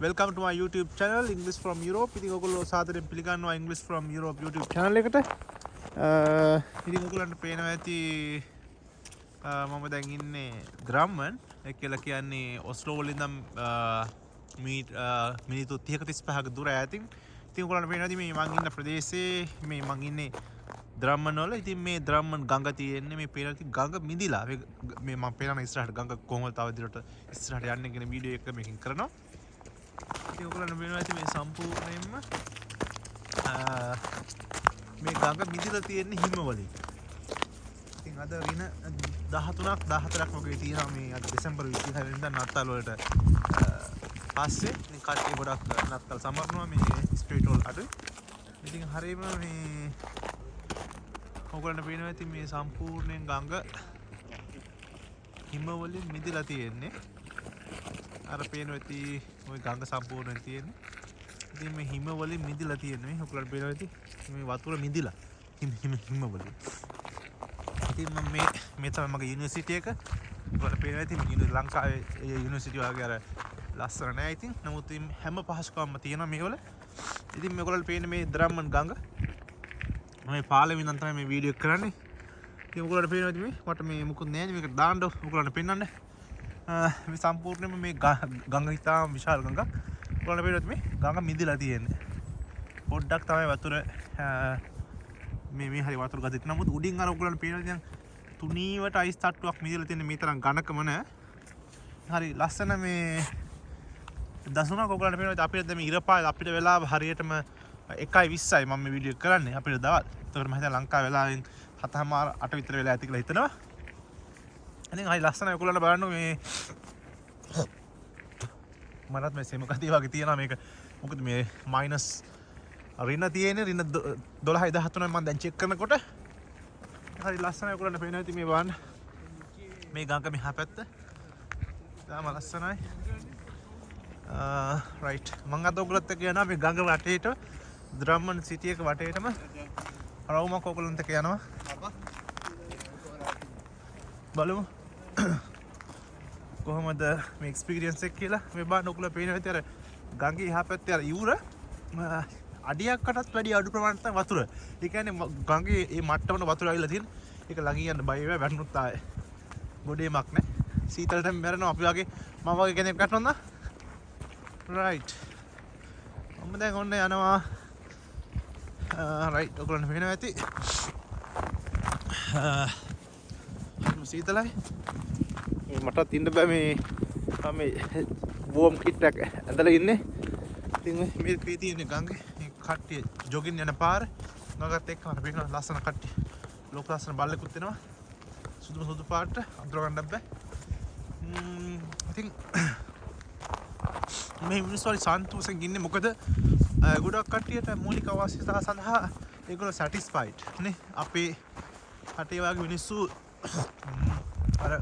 welcome to my YouTube channel English from Europe. ඉතින් ඔයගොල්ලෝ සාදරයෙන් පිළිගන්නවා English from Europe YouTube channel එකට. ඉතින් ඔයගොල්ලන්ට පේනවා ඇති මම දැන් ඉන්නේ ග්‍රාම්මන්. ඒ කියලා කියන්නේ ඔස්ලෝ වල ඉඳන් මිනිත්තු 30ක 35ක දුර ඈතින්. ඉතින් ඔයගොල්ලන්ට පේනවා ඇති මේ මං ඉන්න ප්‍රදේශයේ මේ මං ඉන්නේ द्रम्मन वाला इतनी में द्रम्मन गंगा තියෙන්නේ මේ පේන ගඟ මිදිලා මේ මම පේන ඉස්සරහට ගඟ කොහොමද තව දිරට ඉස්සරහට යන්නේ කියන වීඩියෝ එක මේකින් කරනවා. ඉතින් ඔයගොල්ලන්ට පේනවා ඇති මේ සම්පූර්ණයෙන්ම මේ ගඟ මිදිලා තියෙන්නේ හිම වලින්. ඉතින් අද වින 13ක් 14ක් වගේ තියෙනවා මේ අද දෙසැම්බර් 26 වෙනිදා නත්තල් වලට පස්සේ ඉතින් කට්ටිය ගොඩක් නත්තල් සමරනවා මේ ස්ට්‍රීට් වල අඩු. ඉතින් හරියම මේ ඔයගොල්ලන්ට පේනවා ඇති මේ සම්පූර්ණයෙන් ගඟ හිම වලින් මිදලා තියෙන්නේ. අර පේනවා ඇති ওই ගඟ සම්පූර්ණයෙන් තියෙන්නේ. ඉතින් මේ හිම වලින් මිදලා තියෙන්නේ. ඔයගොල්ලන්ට පේනවා ඇති මේ වතුර මිදලා හිම වලින්. ඉතින් මම මේ තමයි මගේ යුනිවර්සිටි එක. ඔයගොල්ලන්ට පේනවා ඇති ලංකාවේ යුනිවර්සිටි වගේ අර ලස්සන නෑ ඉතින්. නමුත් හැම පහසුකම්ම තියෙනවා මේවල. ඉතින් මේගොල්ලන්ට පේන්නේ මේ द्रम्मन ගඟ. मैं पाले में नंतर मैं वीडियो कराने कि उगला पे में मट में मुकुंद ने में दांडो उगला पे नन्ने मैं संपूर्ण में गंगा इतना विशाल गंगा उगला पे में गंगा मिदी लाती है पोड्डक तवे वतुर මේ හරි වතුර ගදිට නමුත් උඩින් අර උගලන් පේනවා දැන් තුනීවට අයිස් තට්ටුවක් මිදලා තියෙන මේ තරම් ඝනකම නෑ. හරි ලස්සන මේ දසුණක් උගලන් පේනවා අපිට දැන් මේ ඉරපාය අපිට වෙලාව හරියටම 1:20යි මම මේ වීඩියෝ කරන්නේ අපිට දවල්. ඒකට මම හිතන්නේ ලංකාව වෙලාවෙන් 7:08 විතර වෙලා ඇති කියලා හිතනවා. ඉතින් හරි ලස්සනයි ඔයගොල්ලන්ට බලන්න මේ මරත් මේ සෙම කතිය වගේ තියෙනවා මේක. මොකද මේ මයිනස් රින තියෙන්නේ රින 12යි 13යි මම දැන් චෙක් කරනකොට හරි ලස්සනයි ඔයගොල්ලන්ට පේනවා ඇති මේ බලන්න. මේ ගඟ මෙහා පැත්ත. තාම ලස්සනයි. රයිට් මම අද ඔයගොල්ලොත් එක්ක යනවා මේ ගඟ වටේට द्रम्मन सिटी එක වටේටම රවුමක් ඔයගොල්ලන්ට එක්ක යනවා බලමු කොහොමද මේ එක්ස්පීරියන්ස් එක කියලා. මේ බලන්න ඔයගොල්ලෝ පේනවා ඇති අර ගඟේ එහා පැත්තේ අර යූර අඩියකටත් වැඩි අඩු ප්‍රමාණයක් තමයි වතුර. ඒ කියන්නේ ගඟේ මේ මට්ටමන වතුර ඇවිල්ලා තියෙන. ඒක ළඟින් යන්න බය වෙලා වැටුනොත් ආයේ ගොඩේමක් නැහැ. සීතලට මැරෙනවා අපි වගේ මම වගේ කෙනෙක් වැටුණා. right මම දැන් ඔන්න යනවා right ඔයගොල්ලන්ට පේනවා ඇති සීතලයි මටත් ඉන්න බෑ මේ මම වෝම් කිට් එක ඇඳලා ඉන්නේ. ඉතින් මේ තියෙන්නේ ගඟේ මේ කට්ටිය ජොගින් යන පාර ගඟත් එක්ක මට පේනවා ලස්සන කට්ටිය ලෝක ලස්සන බල්ලෙකුත් එනවා සුදු පාට අඳුර ගන්න බෑ. ඉතින් මේ මිනිස්සු හරි සන්තෝෂෙන් ඉන්නේ මොකද ගොඩක් කට්ටියට මූලික අවශ්‍යතා සඳහා ඒගොල්ලෝ සැටිස්ෆයිඩ් නේ. අපේ රටේ වගේ මිනිස්සු අර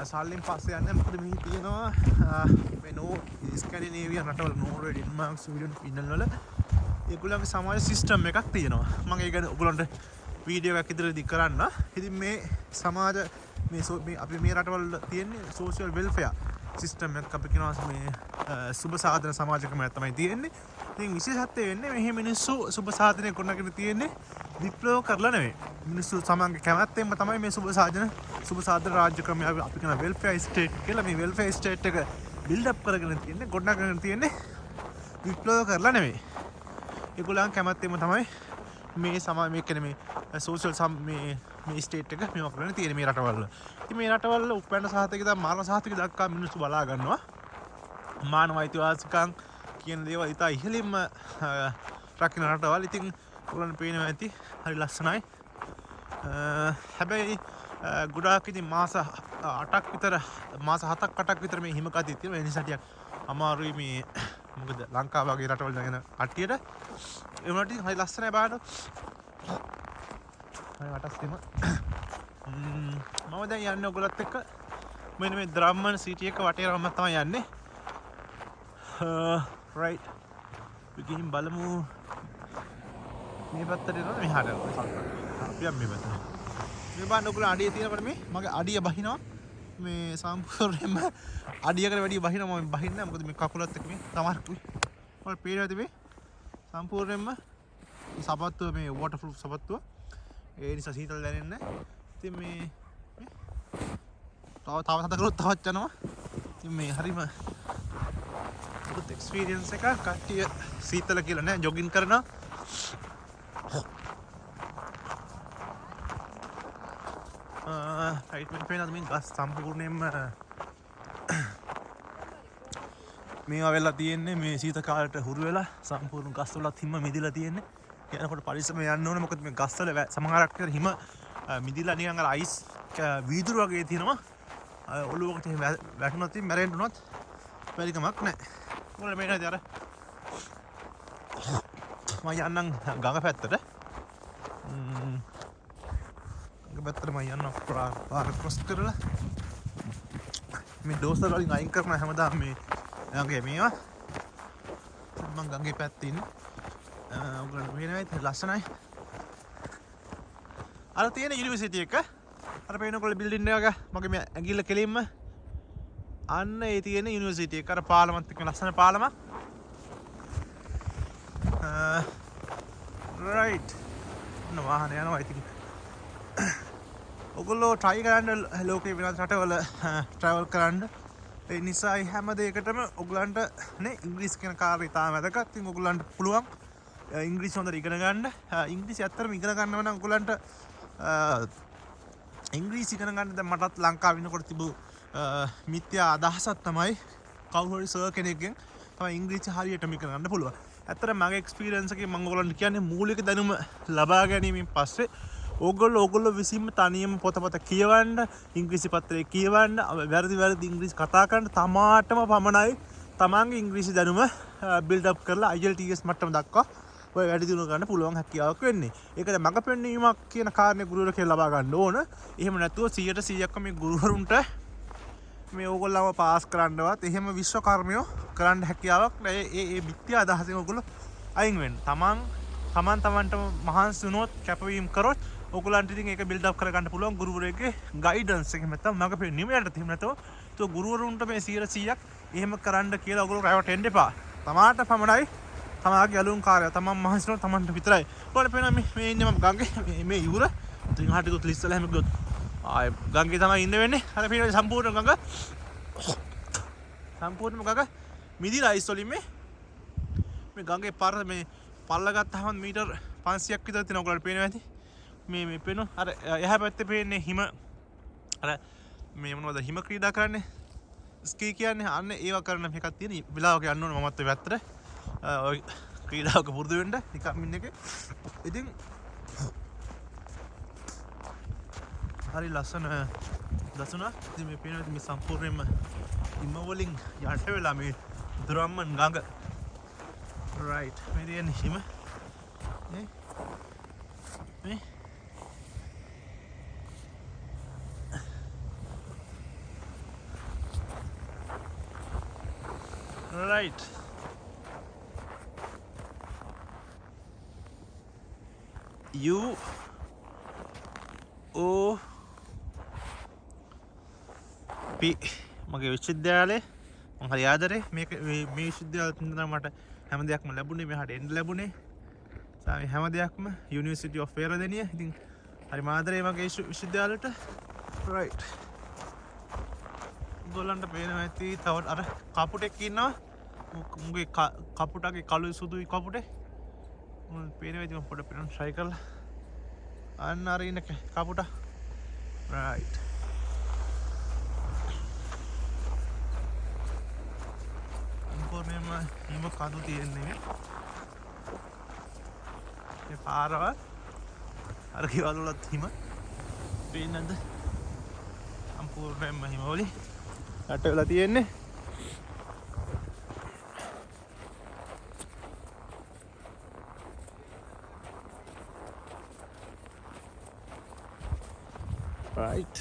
සල්ලින් පස්සේ යන්නේ මොකද මෙහි තියෙනවා මේ ස්කැන්ඩිනේවියන් රටවල නෝර්වේ ඩෙන්මාර්ක් ස්වීඩන් ෆින්ලන්ඩ් වල ඒගොල්ලන්ගේ සමාජ සිස්ටම් එකක් තියෙනවා. මම ඒක ගැන ඔයගොල්ලන්ට වීඩියෝ එකක් ඉදිරියේදී කරන්න. ඉතින් මේ සමාජ මේ අපි මේ රටවල තියෙන්නේ සෝෂියල් වෙල්ෆෙයාර් සිස්ටම් එකක් අපි කියනවා මේ සුබ සාධන සමාජ ක්‍රමයක් තමයි තියෙන්නේ. ඉතින් විශේෂත්වය වෙන්නේ මෙහි මිනිස්සු සුබ සාධනය කරනගෙන තියෙන්නේ විප්ලව කරලා නෙවෙයි. මිනිස්සු සමග කැමැත්තෙන්ම තමයි මේ සුබ සාධන රාජ්‍ය ක්‍රමය අපි කියන වෙල්ෆෙයාර් ස්ටේට් කියලා මේ වෙල්ෆෙයාර් ස්ටේට් එක බිල්ඩ් අප් කරගෙන තියෙන්නේ ගොඩනගගෙන තියෙන්නේ විප්ලව කරලා නෙවෙයි. ඒගොල්ලන් කැමැත්තෙන්ම තමයි මේ මේ කියන්නේ මේ සෝෂල් මේ ස්ටේට් එක මේවා කරන්න තියෙන මේ රටවල. ඉතින් මේ රටවල උපැන්න සහතික දා මානව සහතික දක්වා මිනිස්සු බලා ගන්නවා. මානව අයිතිවාසිකම් කියන දේවල් ඉතා ඉහළින්ම රකින්න රටවල්. ඉතින් ඔයගොල්ලන් පේනවා ඇති හරි ලස්සනයි. හැබැයි ගොඩාක් ඉතින් මාස 8ක් විතර මාස 7ක් 8ක් විතර මේ හිම කතිය තියෙනවා. ඒ නිසා ටිකක් අමාරුයි මේ මොකද ලංකාව වගේ රටවල දැන් කට්ටියට ඒ වුණාට හරි ලස්සනයි බලන්න. වටස්තෙම මම දැන් යන්නේ ඔයගොල්ලොත් එක්ක මෙන්න මේ द्रम्मन සිටි එක වටේ රවම තමයි යන්නේ. right අපි ගිහින් බලමු මේ පැත්තට යනවා මෙහාට අපි යමු මේ පැත්තට. මේ බලන්න ඔයගොල්ලෝ අඩිය තියෙනකොට මේ මගේ අඩිය බහිනවා මේ සම්පූර්ණයෙන්ම අඩියකට වැඩි බහිනවා මම බහින්නේ නැහැ මොකද මේ කකුලත් එක්ක මේ තමාරුයි මම පේනවාද මේ සම්පූර්ණයෙන්ම සපත්තුව මේ වෝටර් ප්‍රූෆ් සපත්තුව ඒ නිසා සීතල දැනෙන්නේ නැහැ ඉතින් මේ තව හදකලොත් තවත් යනවා ඉතින් මේ හරිම පුදුත් එක්ස්පීරියන්ස් එකක් කට්ටිය සීතල කියලා නෑ ජොගින් කරනවා රයිට් මෙන් පේනවාද මේ ගස් සම්පූර්ණයෙන්ම මේවා වෙලා තියෙන්නේ මේ සීත කාලයට හුරු වෙලා සම්පූර්ණ ගස් වලත් හිම මිදිලා තියෙන්නේ යනකොට පරිස්සම යන්න ඕනේ මොකද මේ ගස් වල සමහරක් විතර හිම මිදිලා නිකන් අර අයිස් වීදුරු වගේ තියෙනවා ඔළුවකට වැටුණොත් මැරෙන්න උනොත් බැරි කමක් නැහැ මොකද මේ නේද අර මම යන්නම් ගඟ පැත්තට ගඟ පැත්තට මම යන්න පාර ක්‍රොස් කරලා මේ ඩෝසර් වලින් අයින් කරන හැමදාම මේ ගඟේ මේවා මම ගඟේ පැත්තේ ඉන්නේ ඔයගොල්ලන්ට පේනවද ලස්සනයි අර තියෙන යුනිවර්සිටි එක අර පේනකොට බිල්ඩින් එක මගේ මේ ඇඟිල්ල කෙලින්ම අන්න ඒ තියෙන යුනිවර්සිටි එක අර පාලමත් එක්ක ලස්සන පාලමක් රයිට් නවාහන යනවා ඉතින් ඔයගොල්ලෝ try කරන්න ලෝකේ වෙනත් රටවල travel කරන්න ඒ නිසා හැම දෙයකටම ඔයගලන්ට නේ ඉංග්‍රීසි කියන කාර්යය තාම වැදගත්. ඉතින් ඔයගලන්ට පුළුවන් ඉංග්‍රීසි හොඳට ඉගෙන ගන්න. ඉංග්‍රීසි ඇත්තටම ඉගෙන ගන්නව නම් ඔයගලන්ට ඉංග්‍රීසි ඉගෙන ගන්න දැන් මටත් ලංකාවේ ඉන්නකොට තිබු මිත්‍යා අදහසක් තමයි කවුරු හරි සර් කෙනෙක්ගෙන් තමයි ඉංග්‍රීසි හරියටම ඉගෙන ගන්න පුළුවන්. ඇත්තටම මගේ එක්ස්පීරියන්ස් එකෙන් මම ඔයගලන්ට කියන්නේ මූලික දැනුම ලබා ගැනීමෙන් පස්සේ ඔයගොල්ලෝ විසින්ම තනියම පොතපත කියවන්න ඉංග්‍රීසි පත්‍රය කියවන්න වැරදි ඉංග්‍රීසි කතා කරන්න තමාටම පමණයි තමන්ගේ ඉංග්‍රීසි දැනුම බිල්ඩ් අප් කරලා IELTS මට්ටම දක්වා ඔය වැඩි දියුණු ගන්න පුළුවන් හැකියාවක් වෙන්නේ. ඒකට මඟ පෙන්වීමක් කියන කාරණේ ගුරුවරු කියලා ලබා ගන්න ඕන. එහෙම නැතුව 100% මේ ගුරුවරුන්ට මේ ඕගොල්ලව පාස් කරන්නවත් එහෙම විශ්ව කර්මයෝ කරන්න හැකියාවක් නැහැ. ඒ මිත්‍යා අදහසෙන් ඔයගොල්ලෝ අයින් වෙන්න. තමන්ට මහන්සි වුණොත් කැපවීම කරොත් ඔයගොල්ලන්ට ඉතින් ඒක බිල්ඩ් අප් කරගන්න පුළුවන් ගුරුවරයෙක්ගේ ගයිඩන්ස් එක නැත්නම් මඟ පෙන්වීමකට තියෙන නැතෝ તો ගුරුවරුන්ට මේ 100%ක් එහෙම කරන්න කියලා ඔයගොල්ලෝ රැවටෙන්න එපා. තමාට පමණයි තමාගේ අලුන් කාර්යය තමන් මහන්සි වුණොත් තමන්ට විතරයි. ඔයාලට පේනවා මේ ඉන්නේ මම ගඟේ මේ ඉවුර. ඉතින් හාට ගොත් ලිස්සලා හැම ගොත් ආය ගඟේ තමයි ඉන්න වෙන්නේ. අර පේනවා සම්පූර්ණ ගඟ මිදිලා අයිස් වලින් මේ ගඟේ පාර මේ පල්ල ගත්තාම මීටර් 500ක් විතර තියෙනවා. ඔයාලට පේනවා ඇති. මේ පේනවා අර එහා පැත්තේ පේන්නේ හිම අර මේ මොනවද හිම ක්‍රීඩා කරන්නේ ස්කී කියන්නේ අන්න ඒවා කරන එකක් තියෙන වෙලාවක යන්න ඕනේ මමත් ඔය පැත්තට ඔය ක්‍රීඩාවක පුරුදු වෙන්න නිකම් ඉන්න එකේ ඉතින් හරි ලස්සන ඉතින් මේ පේනවා මේ සම්පූර්ණයෙන්ම හිම වලින් යට වෙලා මේ දුරම්මන් ගඟ රයිට් මේ තියෙන හිම මේ right UOP මගේ විශ්වවිද්‍යාලේ මම හරි ආදරේ මේ විශ්වවිද්‍යාලෙත් තමයි මට හැම දෙයක්ම ලැබුණේ මෙහාට එන්න ලැබුණේ සාමි හැම දෙයක්ම University of Peradeniya ඉතින් හරි ආදරේ මගේ විශ්වවිද්‍යාලෙට right ගොල්ලන්ට පේනවා ඇති තව අර කපුටෙක් ඉන්නවා මුගේ කපුටගේ කළුයි සුදුයි කපුටේ මම පේනවා ඉතින් පොඩ පේන්න try කරලා අන්න අර ඉන්න කපුටා right අම්පෝර්ණයම හිම කඳු තියෙන්නේ ඒ පාරව අර කිවල් වලත් හිම පේන්නද අම්පෝර්ණයම හිම වලි යට වෙලා තියෙන්නේ right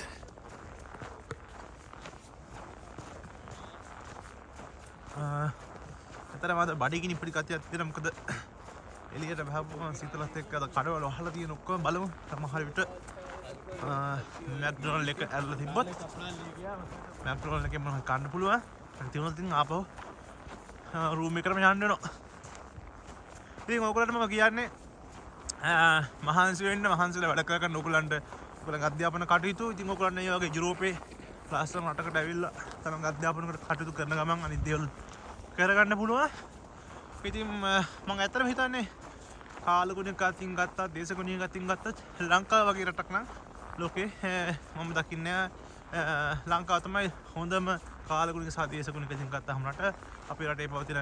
අතර මාද බඩගිනි පොඩි කතියක් තියෙනවා මොකද එළියට බහපුවම සීතලත් එක්ක අද කඩවල වහලා තියෙන ඔක්කොම බලමු සමහර විට මැක්ඩොනල්ඩ් එක ඇරලා තිබ්බොත් මැක්ඩොනල්ඩ් එකේ මොනවද කන්න පුළුවන්. තියුණොත් ඉතින් ආපහු රූම් එකටම යන්න වෙනවා. ඉතින් ඔයගොල්ලන්ට මම කියන්නේ මහන්සි වෙන්න මහන්සිලා වැඩ කරගන්න ඔයගොල්ලන්ගේ අධ්‍යාපන කටයුතු. ඉතින් ඔයගොල්ලන් මේ වගේ යුරෝපේ ක්ලාස් රටකට ඇවිල්ලා තමන්ගේ අධ්‍යාපන කටයුතු කරන ගමන් අනිත් දේවල් කරගන්න පුළුවන්. ඉතින් මම ඇත්තටම හිතන්නේ කාලගුණයක් අතින් ගත්තා දේශගුණයක් අතින් ගත්තත් ලංකාව වගේ රටක් නම් ලෝකේ මම දකින්නේ ලංකාව තමයි හොඳම කාලගුණික සහ දේශගුණික අතින් ගත්තාම රට අපේ රටේ පවතින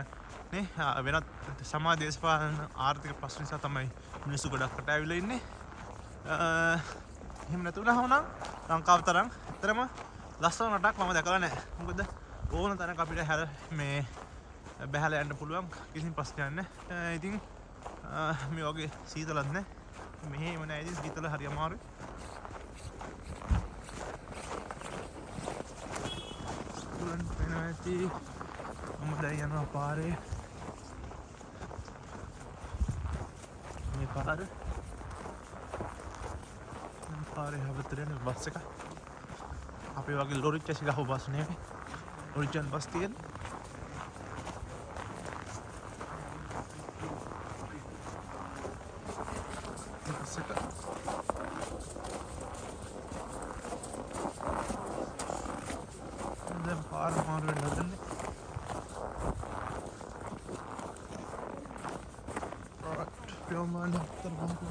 නේ වෙනත් සමාජ දේශපාලන ආර්ථික ප්‍රශ්න නිසා තමයි මිනිස්සු ගොඩක් රට ඇවිල්ලා ඉන්නේ. එහෙම නැතුණා නම් ලංකාව තරම් ඇත්තටම ලස්සන රටක් මම දැකලා නැහැ. මොකද ඕන තරම් අපිට හැර මේ බැහැලා යන්න පුළුවන් කිසිම ප්‍රශ්නයක් නැහැ. ඉතින් මේ වගේ සීතලක් නැහැ. මෙහෙම නැහැ. ඉතින් සීතල හරි අමාරුයි. උලන් වෙනවති මම දැන් යනවා පාරේ. මේ පාරේ හැවතරේ බස් එක. අපේ වගේ ලොරි චැසි ගහව බස් නෙවෙයි. ඔරිජිනල් බස් තියෙන. දැන් පාර මාරු වෙන්න හදන්නේ. රයිට් පියෝමාන තරබන්කු.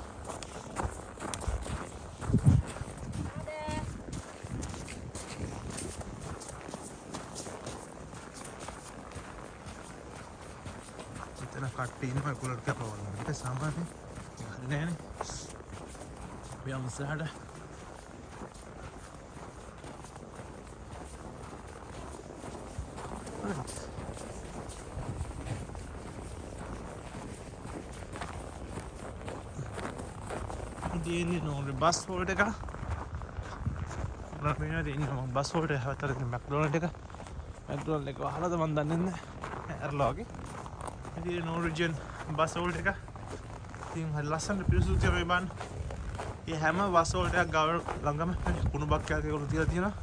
කට්ටිය ඉන්නවා ඒගොල්ලන්ට කපවන්න. ඒක සාමාන්‍ය හරි නෑනේ. අපි යමු ඉස්සරහට. ඉතින් නෝනේ බස් වලට එක. රාපිනෝද ඉන්නවා බස් වලට හැවතර මැක්ඩොනල්ඩ් එක. මැක්ඩොනල්ඩ් එක වහලාද මන් දන්නේ නැහැ. ඇරලා වගේ. ඉතින් නෝර්විජන් බස් වලට එක. ඉතින් හරි ලස්සන පිරිසුදු තමයි බන්. මේ හැම බස් වලට එකක් ගාව ළඟම කුණු බක්කයක් ඒගොල්ලෝ තියලා තියෙනවා.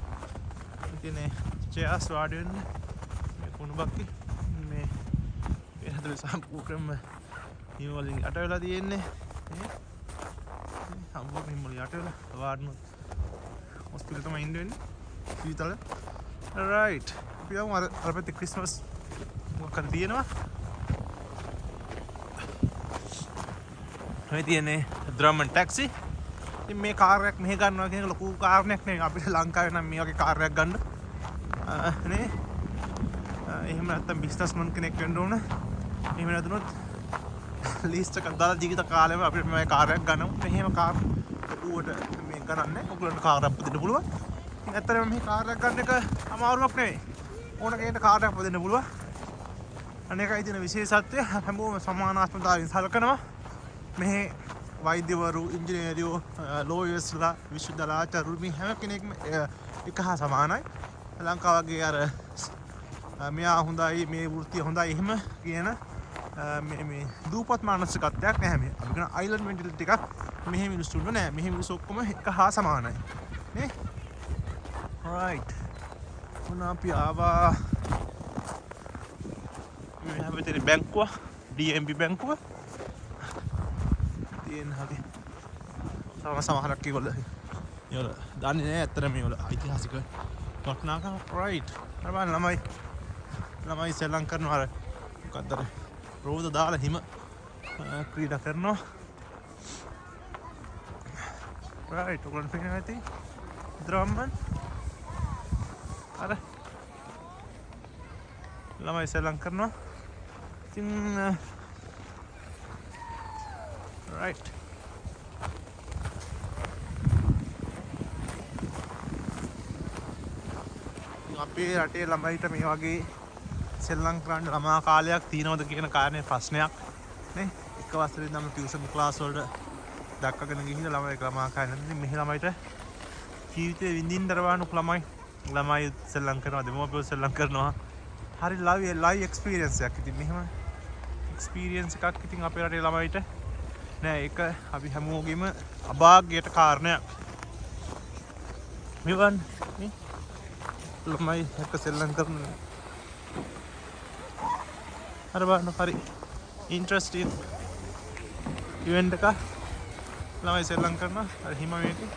ඉතින් මේ චෙයර්ස් වාඩි වෙන්න මේ කුණු බක්කේ මේ හතර සම්පූර්ණයෙන්ම මේ වලින් යට වෙලා තියෙන්නේ. සම්පූර්ණයෙන්ම යට වෙලා වාඩිනොත් හොස්පිටල් තමයි ඉන්න වෙන්නේ. සීතල. රයිට්. අපි යමු අර පැත්තේ ක්‍රිස්මස් මොකක්ද තියෙනවා. මේ තියෙන්නේ ද්‍රමන් ටැක්සි. ඉතින් මේ කාර් එකක් මෙහෙ ගන්නවා කියන එක ලොකු කාරණයක් නෙවෙයි. අපිට ලංකාවේ නම් මේ වගේ කාර් එකක් ගන්න නේ. එහෙම නැත්නම් බිස්නස්මන් කෙනෙක් වෙන්න ඕන. එහෙම නැතුනොත් ලීස්ට් එකක් දාලා ජීවිත කාලෙම අපිට මේ කාර් එකක් ගන්නමු. මෙහෙම කාර් ඌට මේ ගන්නන්නේ. ඔයගොල්ලන්ට කාර් එකක් දෙන්න පුළුවන්. ඉතින් ඇත්තටම මේ කාර් එකක් ගන්න එක අමාරුවක් නෙවෙයි. ඕන කෙනෙක්ට කාර් එකක් දෙන්න පුළුවන්. අනේකයි තියෙන විශේෂත්වය හැමෝම සමානාත්මතාවයෙන් සලකනවා. මෙහි වෛද්‍යවරු ඉංජිනේරයෝ ලෝයර්ස්ලා විශ්වවිද්‍යාල ආචාර්යවරු මේ හැම කෙනෙක්ම එක හා සමානයි. ලංකාව වගේ අර මෙයා හොඳයි මේ වෘත්තිය හොඳයි එහෙම කියන මේ දූපත් මානසිකත්වයක් නැහැ මේ. අපි කියන අයිලන්ඩ් මෙන්ටැලිටි එකක් මෙහි මිනිස්සුන්ට නැහැ. මෙහි මිනිස්සු ඔක්කොම එක හා සමානයි. නේ? රයිට්. මොනවා අපි ආවා මේ හැබැයි බැංකුව DMB බැංකුව හරි සමහරක් ඒගොල්ලෝ දන්නේ නැහැ ඇත්තට මේවල ඓතිහාසික වටිනාකම. රයිට්. අර බලන්න ළමයි සෙල්ලම් කරනවා අර මොකක්ද අර රෝද දාලා හිම ක්‍රීඩා කරනවා. රයිට්. ඔයගොල්ලෝ පේනවා ඇති ද්‍රම්මන් අර ළමයි සෙල්ලම් කරනවා. ඉතින් right. අපේ රටේ ළමයිට මේ වගේ සෙල්ලම් කරන්න ළමා කාලයක් තියෙනවද කියන කාරණේ ප්‍රශ්නයක් නේ. එක වසරේ නම් ටියුෂන් ක්ලාස් වලට දක්වගෙන ගිහින් ළමයි ළමා කාලේ ඉතින් මෙහි ළමයිට ජීවිතේ විඳින්න දරවන්න ළමයි සෙල්ලම් කරනවා දෙමව්පියෝ සෙල්ලම් කරනවා. හරි ලයිව් එක්ස්පීරියන්ස් එකක්. ඉතින් මෙහෙම එක්ස්පීරියන්ස් එකක් ඉතින් අපේ රටේ ළමයිට නෑ. ඒක අපි හැමෝගෙම අභාග්‍යයට කාරණයක්. මෙවන් ළමයි එක සෙල්ලම් කරන අර බලන්න හරි ඉන්ට්‍රස්ටිං ඉවෙන්ට් එක ළමයි සෙල්ලම් කරනවා අර හිමවේකේ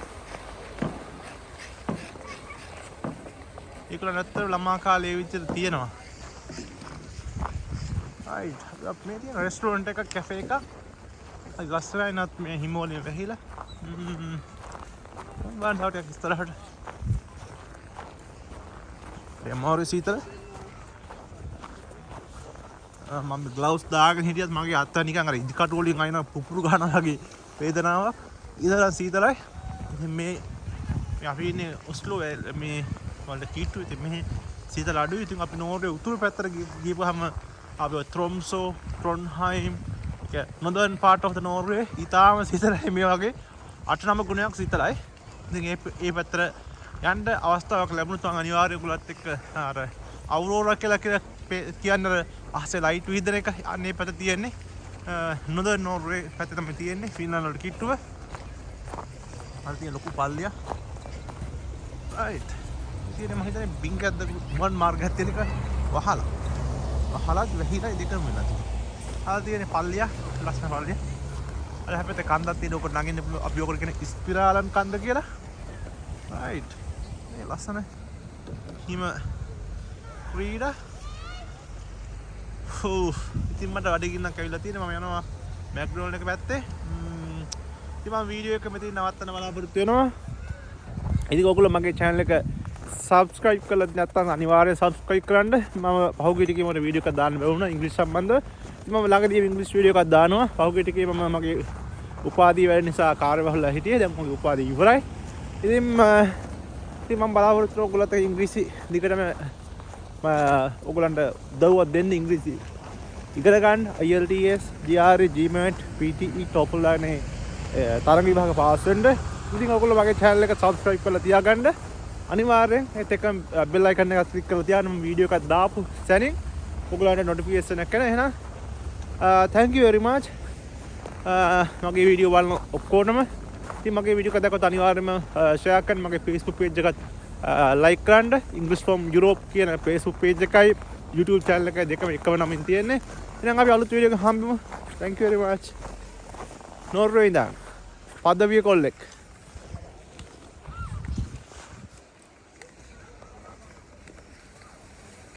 ඒකල නැත්තර ළමා කාලේ විතර තියෙනවා right මේ තියෙන රෙස්ටෝරන්ට් එකක් කැෆේ එකක් අයි ලස්සනයි නත් මේ හිමෝලිය වැහිලා බලන්න ටිකක් ඉස්සරහට එමාරු සීතල මම ග්ලව්ස් දාගෙන හිටියත් මගේ අත නිකන් අර ඉදිකටු වලින් අයින පුපුරු ගන්නවා වගේ වේදනාවක් ඉඳලා සීතලයි ඉතින් මේ අපි ඉන්නේ ඔස්ලෝ මේ වලට කීට්ටු ඉතින් මෙහි සීතල අඩුයි ඉතින් අපි නෝර්වේ උතුරු පැත්තට ගිහපුවාම අපි ත්‍රොම්සෝ ට්‍රොන්හයිම් northern part of the Norway ඊටාම සීතලයි මේ වගේ 8-9 ගුණයක් සීතලයි ඉතින් ඒ පැත්තට යන්න අවස්ථාවක් ලැබුණොත් මම අනිවාර්යයෙන් ඔයගොල්ලොත් එක්ක අර අවුරෝරා කියලා කියන්නේ අහසේ ලයිට් විහිදෙන එක අනේ පැත්ත තියෙන්නේ northern Norway පැත්තේ තමයි තියෙන්නේ ෆින්ලන්ඩ් වලට කිට්ටුව අර තියෙන ලොකු පල්ලිය right ඉතින් මම හිතන්නේ බින්ගද්ද වන් මාර්ගයක් තියෙන එක වහලා වැහිලා දෙකම වෙලා තියෙනවා ආ තියෙන පල්ලිය ලස්සන පල්ලිය අර හැපෙත කන්දක් තියෙන උකට නගින්න පුළුවන් අපි ඔකට කියන ස්පිරාලන් කන්ද කියලා right මේ ලස්සන හිම ක්‍රීඩා ඉතින් මට වැඩගින්නක් ඇවිල්ලා තියෙනවා මම යනවා මැක්ඩොනල්ඩ් එක පැත්තේ ඉතින් මම වීඩියෝ එක මෙතන නවත්තන්න බලාපොරොත්තු වෙනවා ඉතින් ඔයගොල්ලෝ මගේ channel එක subscribe කරලා නැත්නම් අනිවාර්යයෙන් subscribe කරන්න මම පහුගිය ටිකේ මට වීඩියෝ එකක් දාන්න බැවුණා ඉංග්‍රීසි සම්බන්ධව ඉතින් මම ළඟදී ඉංග්‍රීසි වීඩියෝ එකක් දානවා පහුගිය ටිකේ මම මගේ උපාධිය වැඩ නිසා කාර්යබහුල හිටියේ දැන් මගේ උපාධිය ඉවරයි ඉතින් මම බලාපොරොත්තු වෙනවා ඔයගොල්ලන්ට ඉංග්‍රීසි දිගටම ඔයගොල්ලන්ට උදව්වක් දෙන්න ඉංග්‍රීසි ඉගෙන ගන්න IELTS GRE GMAT PTE TOEFL අනේ තරඟ විභාග පාස් වෙන්න ඉතින් ඔයගොල්ලෝ මගේ channel එක subscribe කරලා තියාගන්න අනිවාර්යෙන් ඒත් එක bell icon එක click කරලා තියාගන්න මම වීඩියෝ එකක් දාපු සැනින් ඔයගොල්ලන්ට notification එකක් එන එහෙනම් thank you very much මගේ වීඩියෝ බලන ඔක්කොටම ඉතින් මගේ වීඩියෝ එක දැක්කොත් අනිවාර්යයෙන්ම share කරන්න මගේ Facebook page එකත් like කරන්න English from Europe කියන Facebook page එකයි YouTube channel එකයි දෙකම එකම නමින් තියෙන්නේ එහෙනම් අපි අලුත් වීඩියෝ එකක් හම්බෙමු thank you very much Norway ඉඳන් පදවිය කොල්ලෙක්